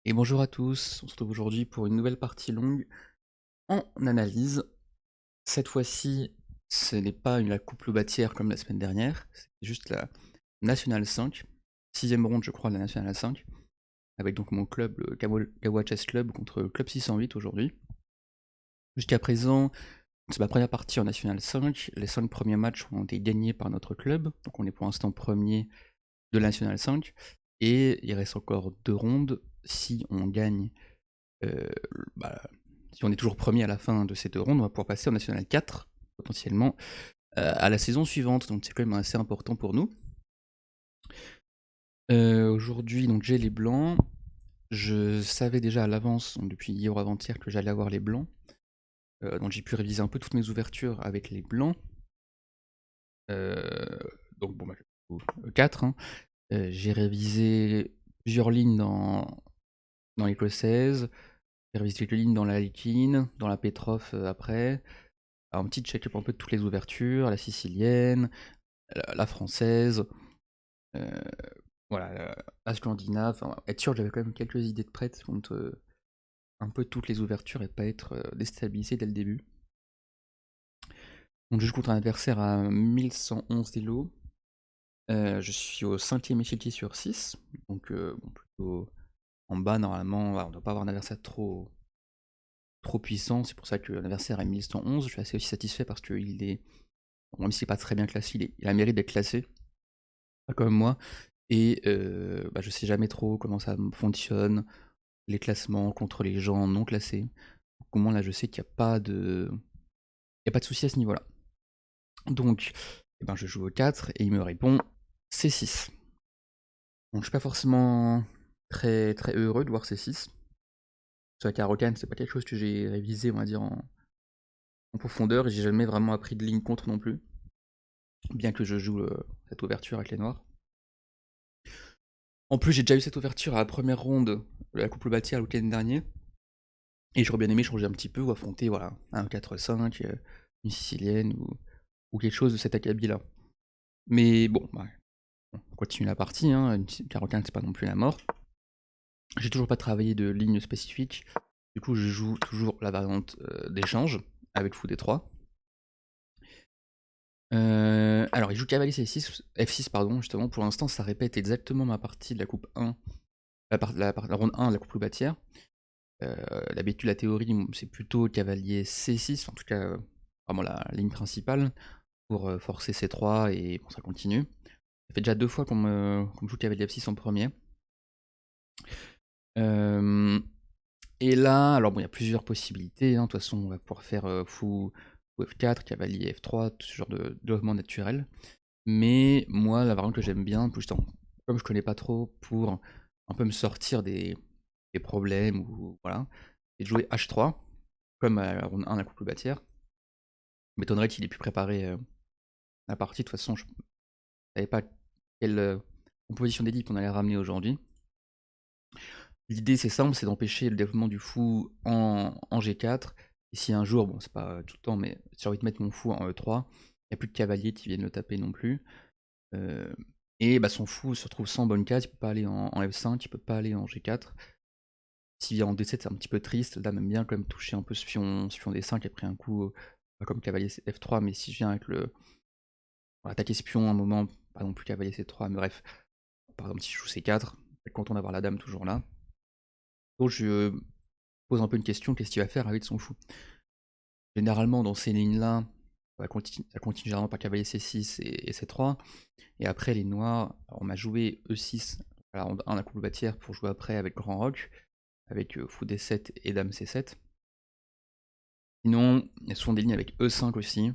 Et bonjour à tous, on se retrouve aujourd'hui pour une nouvelle partie longue en analyse. Cette fois-ci, ce n'est pas la coupe Loubatière comme la semaine dernière, c'est juste la Nationale 5, sixième ronde je crois de la Nationale 5, avec donc mon club, le Gawa Chess Club, contre le Club 608 aujourd'hui. Jusqu'à présent, c'est ma première partie en Nationale 5, les 5 premiers matchs ont été gagnés par notre club, donc on est pour l'instant premier de la Nationale 5, et il reste encore 2 rondes. Si on gagne euh, bah, si on est toujours premier à la fin de ces 2 rondes, on va pouvoir passer en National 4, potentiellement, à la saison suivante, donc c'est quand même assez important pour nous. Aujourd'hui, donc j'ai les blancs. Je savais déjà à l'avance, donc depuis hier ou avant-hier, que j'allais avoir les blancs. Donc j'ai pu réviser un peu toutes mes ouvertures avec les blancs. Euh, donc bon, bah, 4. Hein. J'ai révisé plusieurs lignes dans l'écossaise. J'ai révisé quelques lignes dans la Liquine, dans la Petrov après. Alors, un petit check-up un peu de toutes les ouvertures, la sicilienne, la française, euh, voilà, la scandinave. Enfin, être sûr que j'avais quand même quelques idées de prête contre un peu toutes les ouvertures et pas être déstabilisé dès le début. Donc je joue contre un adversaire à 1111 d'élo. Je suis au 5ème échiquier sur 6, donc bon, plutôt en bas normalement. Voilà, on ne doit pas avoir un adversaire trop puissant, c'est pour ça que l'adversaire est 1111. Je suis assez aussi satisfait parce qu'il est, bon, même s'il n'est pas très bien classé, il a le mérite d'être classé, pas comme moi. Et bah, je sais jamais trop comment ça fonctionne, les classements contre les gens non classés. Au moins là je sais qu'il n'y a pas de. Il y a pas de souci à ce niveau-là. Donc eh ben, je joue au 4 et il me répond C6. Donc je suis pas forcément très heureux de voir C6. Sur la Caro-Can, c'est pas quelque chose que j'ai révisé, on va dire, en profondeur, et j'ai jamais vraiment appris de ligne contre non plus. Bien que je joue cette ouverture avec les noirs. En plus, j'ai déjà eu cette ouverture à la première ronde de la Coupe Bâtière le week-end dernier. Et j'aurais bien aimé changer un petit peu ou affronter voilà, un 4-5, une sicilienne ou quelque chose de cet acabit-là. Mais bon, bah, on continue la partie, hein. Une 45 c'est pas non plus la mort. J'ai toujours pas travaillé de ligne spécifique, du coup je joue toujours la variante d'échange avec fou d3. Alors il joue cavalier c6, f6 pardon, justement pour l'instant ça répète exactement ma partie de la coupe 1, la ronde 1 de la coupe loubatière. D'habitude, la théorie, c'est plutôt cavalier C6, en tout cas, vraiment la ligne principale, pour forcer C3 et bon, ça continue. Ça fait déjà 2 fois qu'on me joue cavalier F6 en premier. Et là, alors bon, il y a plusieurs possibilités, hein. De toute façon, on va pouvoir faire fou F4, cavalier F3, tout ce genre de mouvement naturel. Mais moi, la variante que j'aime bien, justement, comme je connais pas trop, pour un peu me sortir des problèmes, ou voilà, c'est de jouer H3, comme à la ronde 1 la coupe bâtière. M'étonnerait qu'il ait pu préparer la partie. De toute façon, je savais pas quelle composition d'équipe on allait ramener aujourd'hui. L'idée, c'est simple, c'est d'empêcher le développement du fou en G4. Et si un jour, bon, c'est pas tout le temps, mais si j'ai envie de mettre mon fou en E3, il n'y a plus de cavaliers qui viennent le taper non plus. Euh, et bah, son fou se retrouve sans bonne case, il peut pas aller en F5, il peut pas aller en G4. S'il vient en D7, c'est un petit peu triste. Là, même bien quand même toucher un peu ce pion D5 après un coup, pas comme cavalier F3, mais si je viens avec le. Attaquer ce pion à un moment, pas non plus cavalier C3, mais bref. Par exemple, si je joue C4, je suis content d'avoir la dame toujours là. Donc je pose un peu une question, qu'est-ce qu'il va faire avec son fou? Généralement, dans ces lignes-là, ça continue généralement par cavalier C6 et C3. Et après, les noirs, on m'a joué E6 à la ronde 1 la coupe bâtière pour jouer après avec Grand Rock, avec fou D7 et dame C7. Sinon, il y a souvent des lignes avec E5 aussi,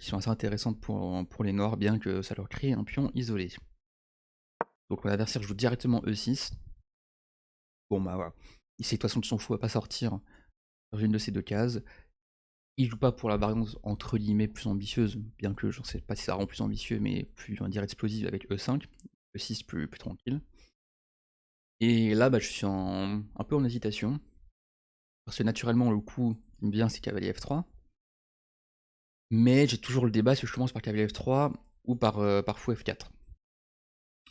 qui sont assez intéressantes pour les noirs, bien que ça leur crée un pion isolé. Donc mon adversaire joue directement E6. Bon bah voilà. Il sait de toute façon que son fou va pas sortir dans une de ces deux cases. Il joue pas pour la variante entre guillemets plus ambitieuse, bien que je ne sais pas si ça rend plus ambitieux, mais plus on va dire explosive avec E5. E6 plus tranquille. Et là bah, je suis un peu en hésitation. Parce que naturellement le coup qui me vient c'est cavalier F3. Mais j'ai toujours le débat si je commence par cavalier F3 ou par fou F4.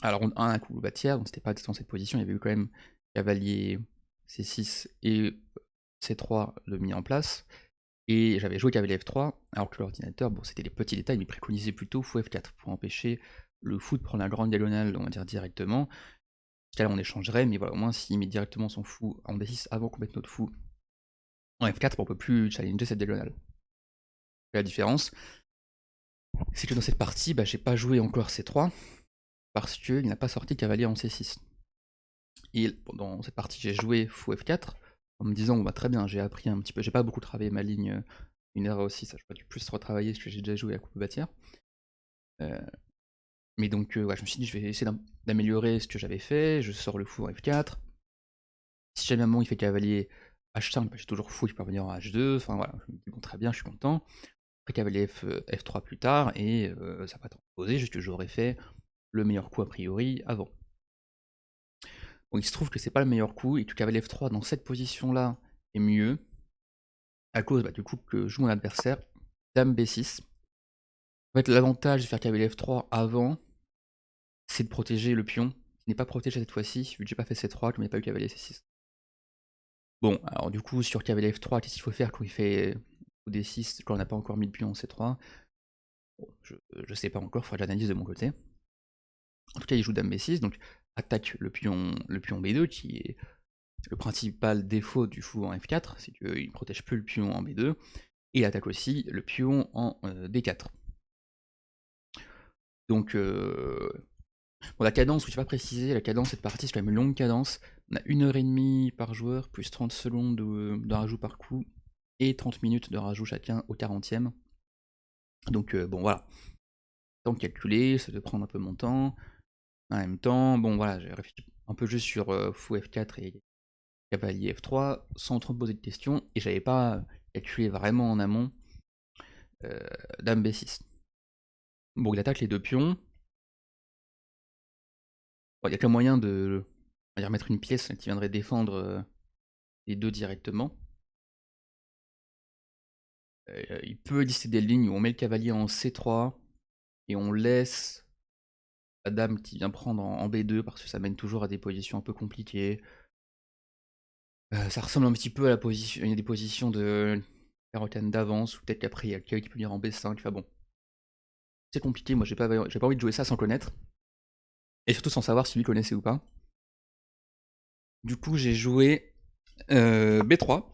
Alors on a un coup bâtière, donc c'était pas dans cette position, il y avait eu quand même cavalier C6 et C3 le mis en place. Et j'avais joué cavalier F3, alors que l'ordinateur, bon c'était des petits détails, mais il préconisait plutôt fou F4 pour empêcher le fou de prendre la grande diagonale, on va dire directement. Là on échangerait, mais voilà, au moins s'il met directement son fou en D6 avant qu'on mette notre fou en F4, on peut plus challenger cette diagonale. La différence, c'est que dans cette partie, j'ai pas joué encore C3, parce qu'il n'a pas sorti cavalier en C6. Et dans cette partie, j'ai joué fou F4, en me disant, bon, très bien, j'ai appris un petit peu, j'ai pas beaucoup travaillé ma ligne, une erreur aussi, ça j'aurais dû plus retravailler, parce que j'ai déjà joué à coupe bâtir. Mais donc, ouais, je me suis dit, je vais essayer d'améliorer ce que j'avais fait, je sors le fou en F4. Si jamais un moment il fait cavalier H5, j'ai toujours fou qui peut revenir en H2, enfin voilà, je me dis, bon, très bien, je suis content. Après cavalier F3 plus tard, et ça va pas trop poser, juste que j'aurais fait le meilleur coup a priori avant. Bon, il se trouve que c'est pas le meilleur coup, et que cavalier F3 dans cette position-là est mieux, à cause du coup que joue mon adversaire, dame B6. En fait, l'avantage de faire cavalier F3 avant, c'est de protéger le pion, qui n'est pas protégé cette fois-ci, vu que j'ai pas fait C3, comme il n'y a pas eu cavalier C6. Bon, alors du coup, sur cavalier F3, qu'est-ce qu'il faut faire quand il fait D6, quand on n'a pas encore mis le pion en C3? Bon, je sais pas encore, il faudra que j'analyse de mon côté. En tout cas, il joue dame B6, donc attaque le pion B2, qui est le principal défaut du fou en F4, c'est qu'il ne protège plus le pion en B2, et il attaque aussi le pion en D4. Donc, bon, la cadence, je ne vais pas préciser, la cadence de cette partie, c'est quand même une longue cadence. On a 1h30 par joueur, plus 30 secondes de rajout par coup, et 30 minutes de rajout chacun au 40e. Donc, bon, voilà. Temps de calculer, ça peut prendre un peu mon temps. En même temps, bon, voilà, j'ai réfléchi un peu juste sur fou F4 et cavalier F3, sans trop me poser de questions, et j'avais pas calculé vraiment en amont dame B6. Bon, il attaque les deux pions. Il y a qu'un moyen de mettre une pièce qui viendrait défendre les deux directement. Il peut exister des lignes où on met le cavalier en C3 et on laisse la dame qui vient prendre en B2 parce que ça mène toujours à des positions un peu compliquées. Ça ressemble un petit peu à la position, il y a des positions de carottane d'avance, ou peut-être qu'après il y a le qui peut venir en B5, enfin bon. C'est compliqué, moi j'ai pas envie de jouer ça sans connaître. Et surtout sans savoir si lui connaissait ou pas. Du coup j'ai joué B3,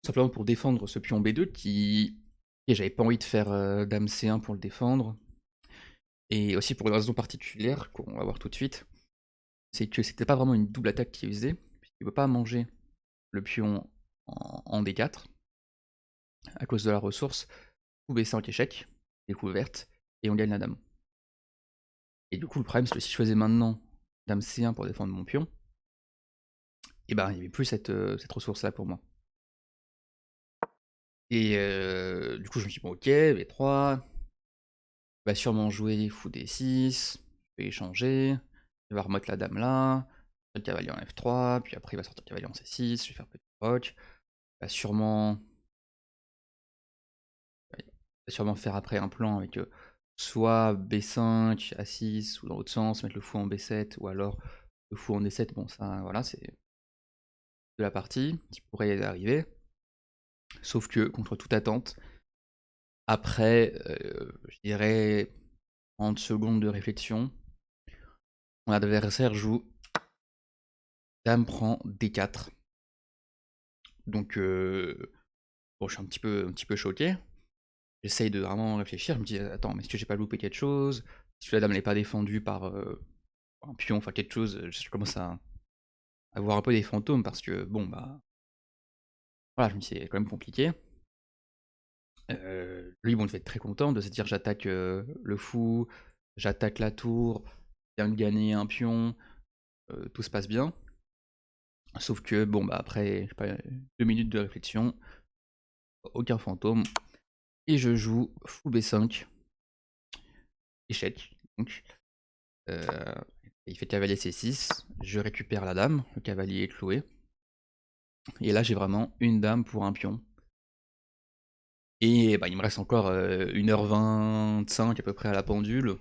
simplement pour défendre ce pion B2 qui... Et j'avais pas envie de faire dame C1 pour le défendre. Et aussi pour une raison particulière qu'on va voir tout de suite, c'est que c'était pas vraiment une double attaque qu'il faisait, puisqu'il peut pas manger le pion en D4, à cause de la ressource, coup B5 échec, découverte, et on gagne la dame. Et du coup le problème c'est que si je faisais maintenant dame C1 pour défendre mon pion, et ben il n'y avait plus cette ressource là pour moi. Et du coup je me suis dit bon ok, B3, il va sûrement jouer fou D6, je vais échanger, il va remettre la dame là, le cavalier en F3, puis après il va sortir le cavalier en C6, je vais faire petit roc, il va sûrement faire après un plan avec soit B5, A6, ou dans l'autre sens, mettre le fou en B7, ou alors le fou en D7, bon ça voilà, c'est de la partie qui pourrait arriver. Sauf que, contre toute attente, après, je dirais 30 secondes de réflexion, mon adversaire joue dame prend D4. Donc, bon, je suis un petit peu choqué. J'essaye de vraiment réfléchir, je me dis, attends, mais est-ce que j'ai pas loupé quelque chose? Est-ce que la dame n'est pas défendue par un pion, enfin quelque chose? Je commence à voir un peu des fantômes parce que, bon, voilà, je me dis, c'est quand même compliqué. Lui, bon, il devait être très content de se dire, j'attaque le fou, j'attaque la tour, je viens de gagner un pion, tout se passe bien. Sauf que, bon, après, je sais pas, 2 minutes de réflexion, aucun fantôme, et je joue fou B5, échec, donc. Il fait cavalier C6, je récupère la dame, le cavalier est cloué. Et là j'ai vraiment une dame pour un pion. Et il me reste encore 1h25 à peu près à la pendule.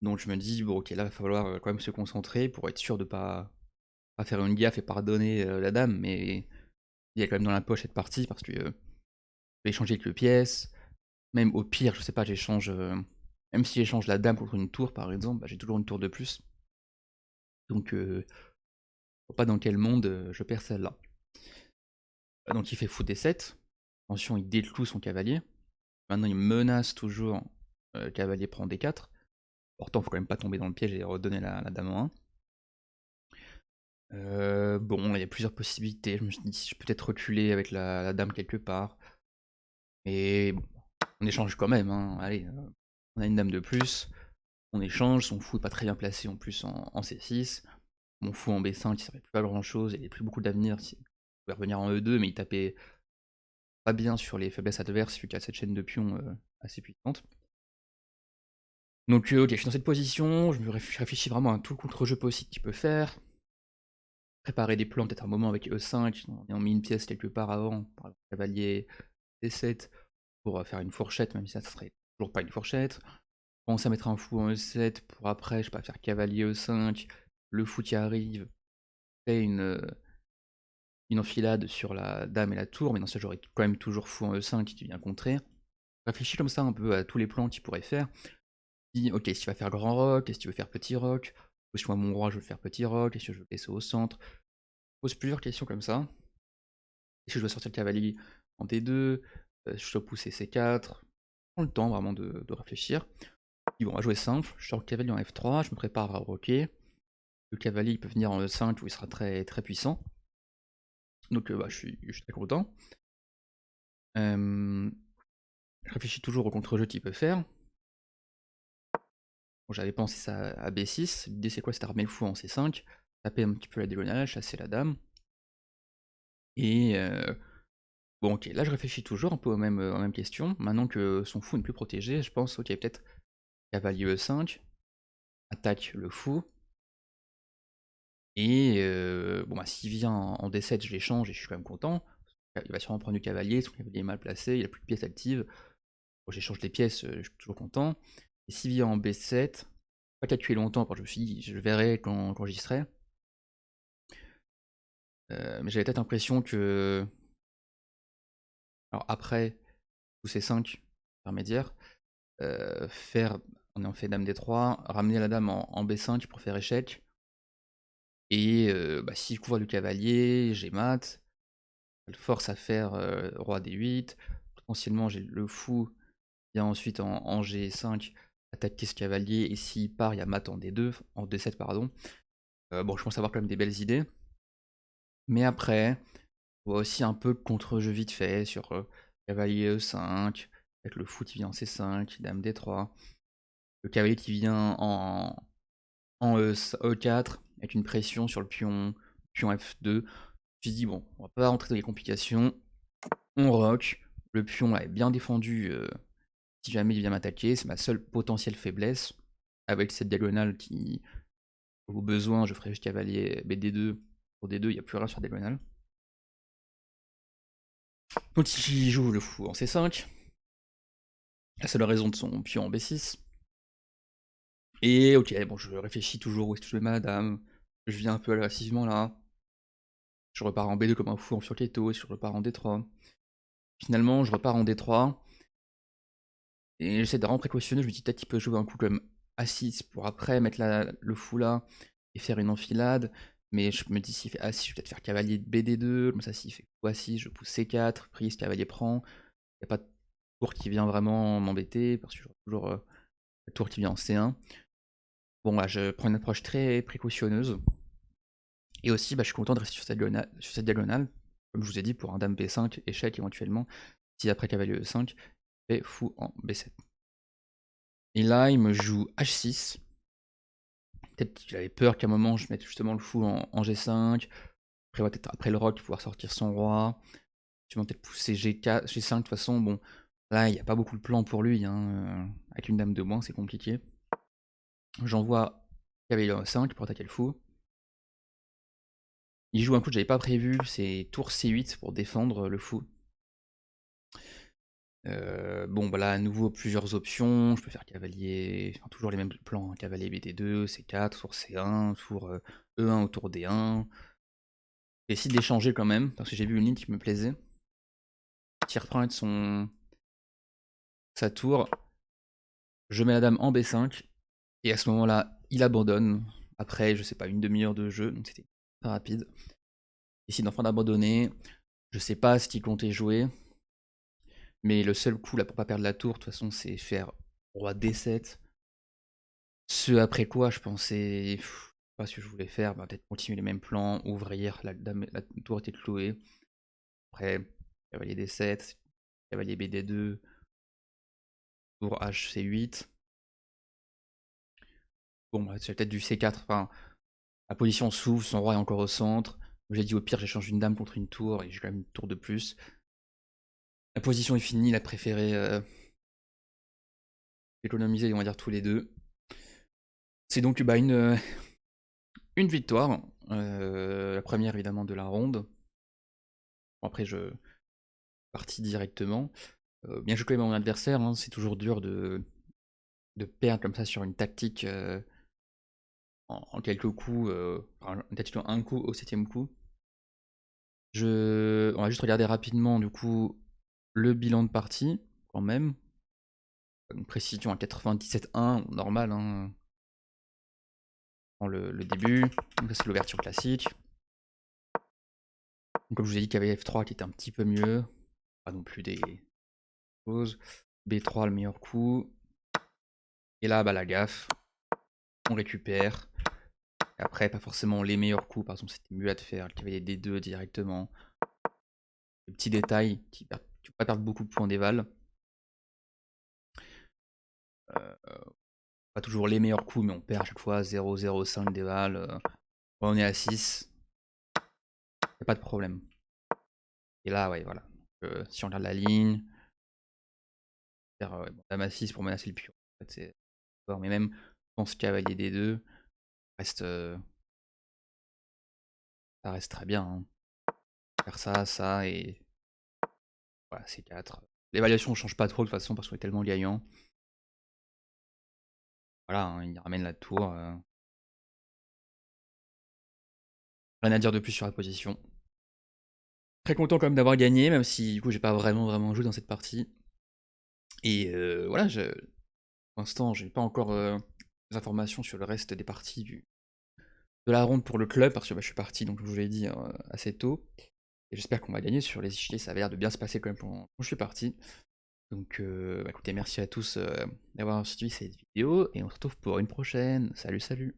Donc je me dis, bon ok, là il va falloir quand même se concentrer pour être sûr de pas pas faire une gaffe et pardonner la dame, mais il est quand même dans la poche cette partie parce que je vais échanger quelques pièces. Même au pire, je sais pas, j'échange, même si j'échange la dame contre une tour par exemple, bah, j'ai toujours une tour de plus. Donc je vois pas dans quel monde je perds celle-là. Donc il fait fou D7. Attention, il décloue son cavalier. Maintenant, il menace toujours. Cavalier prend D4. Pourtant, faut quand même pas tomber dans le piège et redonner la dame en 1. Bon, il y a plusieurs possibilités. Je me suis dit si je peux peut-être reculer avec la dame quelque part. Mais bon, on échange quand même, hein. Allez, on a une dame de plus. On échange. Son fou est pas très bien placé en plus en C6. Mon fou en B5, il servait plus à grand chose. Il avait plus beaucoup d'avenir. Il pouvait revenir en E2, mais il tapait pas bien sur les faiblesses adverses vu qu'il y a cette chaîne de pions assez puissante. Donc ok, je suis dans cette position, je réfléchis vraiment à tout le contre-jeu possible qu'il peut faire. Préparer des plans, peut-être un moment avec E5, en ayant mis une pièce quelque part avant, par exemple cavalier D7, pour faire une fourchette, même si ça serait toujours pas une fourchette. Penser à mettre un fou en E7 pour après, je sais pas, faire cavalier E5, le fou qui arrive, fait une enfilade sur la dame et la tour, mais dans ça j'aurais quand même toujours fou en E5 qui vient contrer. Réfléchis comme ça un peu à tous les plans qu'il pourrait faire. Dis, ok, si tu vas faire grand roc, est-ce que tu veux faire petit roc? Ou si moi mon roi je veux faire petit roc, est-ce que je veux laisser au centre? Pose plusieurs questions comme ça. Est-ce que je dois sortir le cavalier en D2? Je dois pousser C4? Prends le temps vraiment de réfléchir. Dis, bon, on va jouer simple, je sors le cavalier en F3, je me prépare à roquer. Le cavalier il peut venir en E5 où il sera très, très puissant. Donc bah, je suis très content. Je réfléchis toujours au contre-jeu qu'il peut faire. Bon, j'avais pensé ça à B6. L'idée c'est quoi? C'est d'armer le fou en C5, taper un petit peu la diagonale, chasser la dame. Et bon ok, là je réfléchis toujours un peu aux mêmes questions. Maintenant que son fou n'est plus protégé, je pense ok peut-être cavalier E5, attaque le fou. Et bon bah s'il vient en D7 je l'échange et je suis quand même content. Il va sûrement prendre du cavalier, son cavalier est mal placé, il a plus de pièces actives. Bon, j'échange les pièces, je suis toujours content. Et s'il vient en B7, pas calculer longtemps, parce que je me suis dit je verrai quand j'y serai. Mais j'avais peut-être l'impression que. Alors après, tous ces 5 intermédiaires, on en fait dame D3, ramener la dame en B5 pour faire échec. Et bah, s'il couvre du cavalier, j'ai mat. Ça le force à faire roi D8. Potentiellement, j'ai le fou vient ensuite en G5 attaquer ce cavalier. Et s'il part, il y a mat en D2, en D7, pardon. Bon, je pense avoir quand même des belles idées. Mais après, on voit aussi un peu contre-jeu vite fait sur cavalier E5, avec le fou qui vient en C5, dame D3, le cavalier qui vient en E4, avec une pression sur le pion F2. Je me suis dit, bon, on va pas rentrer dans les complications, on rock, le pion là, est bien défendu si jamais il vient m'attaquer, c'est ma seule potentielle faiblesse, avec cette diagonale qui, au besoin, je ferai juste cavalier BD2, pour D2, il n'y a plus rien sur diagonale. Donc il joue le fou en C5. La seule raison de son pion en B6. Et ok, bon, je réfléchis toujours où est-ce que je mets ma dame. Je viens un peu agressivement là. Je repars en B2 comme un fou en furketo, je repars en D3. Finalement, je repars en D3. Et j'essaie de vraiment précautionneux, je me dis peut-être qu'il peut jouer un coup comme A6 pour après mettre le fou là et faire une enfilade. Mais je me dis s'il fait A6, je vais peut-être faire cavalier de BD2. Comme ça, s'il fait coup A6, je pousse C4, prise, cavalier prend. Il n'y a pas de tour qui vient vraiment m'embêter parce que j'aurai toujours le tour qui vient en C1. Bon, là, je prends une approche très précautionneuse. Et aussi, bah, je suis content de rester sur cette diagonale, comme je vous ai dit, pour un dame B5, échec éventuellement, si après cavalier E5, fait fou en B7. Et là, il me joue H6. Peut-être qu'il avait peur qu'à un moment, je mette justement le fou en G5. Après, peut-être après le roc, pouvoir sortir son roi. Je vais peut-être pousser G4, G5, de toute façon, bon, là, il n'y a pas beaucoup de plans pour lui, hein. Avec une dame de moins, c'est compliqué. J'envoie cavalier E5 pour attaquer le fou. Il joue un coup que j'avais pas prévu, c'est tour C8 pour défendre le fou. Bon, bah là, à nouveau, plusieurs options. Je peux faire cavalier, enfin, toujours les mêmes plans, hein. Cavalier BD2, C4, tour C1, tour E1 autour D1. J'ai décidé d'échanger quand même, parce que j'ai vu une ligne qui me plaisait. Qui reprend sa tour. Je mets la dame en B5. Et à ce moment-là, il abandonne. Après, je sais pas, une demi-heure de jeu, donc c'était très rapide. Il décide enfin d'abandonner. Je sais pas ce qu'il comptait jouer. Mais le seul coup là pour pas perdre la tour, de toute façon, c'est faire roi D7. Ce après quoi, je pensais, pas ce que je voulais faire, bah, peut-être continuer les mêmes plans, ouvrir, la tour était clouée. Après, cavalier D7, cavalier BD2, tour HC8. Bon, bah, c'est peut-être du C4, enfin, la position s'ouvre, son roi est encore au centre. J'ai dit au pire, j'échange une dame contre une tour et j'ai quand même une tour de plus. La position est finie, il a préféré économiser, on va dire, tous les deux. C'est donc bah, une victoire. La première, évidemment, de la ronde. Bon, après, je partis directement. Bien joué quand même à mon adversaire, hein, c'est toujours dur de perdre comme ça sur une tactique en quelques coups, enfin, une tactique en un coup au 7ème coup. On va juste regarder rapidement du coup le bilan de partie, quand même. Une précision à 97,1, normal, hein. Dans le début, donc ça c'est l'ouverture classique. Donc, comme je vous ai dit, cavalier F3 qui était un petit peu mieux, pas non plus des choses. B3 le meilleur coup. Et là, bah la gaffe, on récupère. Et après, pas forcément les meilleurs coups, par exemple c'était mieux à te faire le cavalier D2 directement. Des petits détails qui ne vont pas perdre beaucoup de points d'éval. Pas toujours les meilleurs coups, mais on perd à chaque fois 0,05 d'éval. On est à 6, y a pas de problème. Et là, ouais, voilà. Si on regarde la ligne, faire dame à 6 pour menacer le pion. En fait, c'est fort. Mais même, je pense cavalier D2 reste, ça reste très bien, hein. Faire ça et voilà, C4. L'évaluation ne change pas trop de toute façon parce qu'on est tellement gagnant. Voilà, hein, il ramène la tour. Rien à dire de plus sur la position. Très content quand même d'avoir gagné, même si du coup j'ai pas vraiment joué dans cette partie. Et voilà, pour l'instant j'ai pas encore des informations sur le reste des parties de la ronde pour le club, parce que bah, je suis parti, donc je vous l'ai dit, assez tôt. Et j'espère qu'on va gagner sur les échiquiers, ça avait l'air de bien se passer quand même quand je suis parti. Donc bah, écoutez, merci à tous d'avoir suivi cette vidéo, et on se retrouve pour une prochaine. Salut, salut!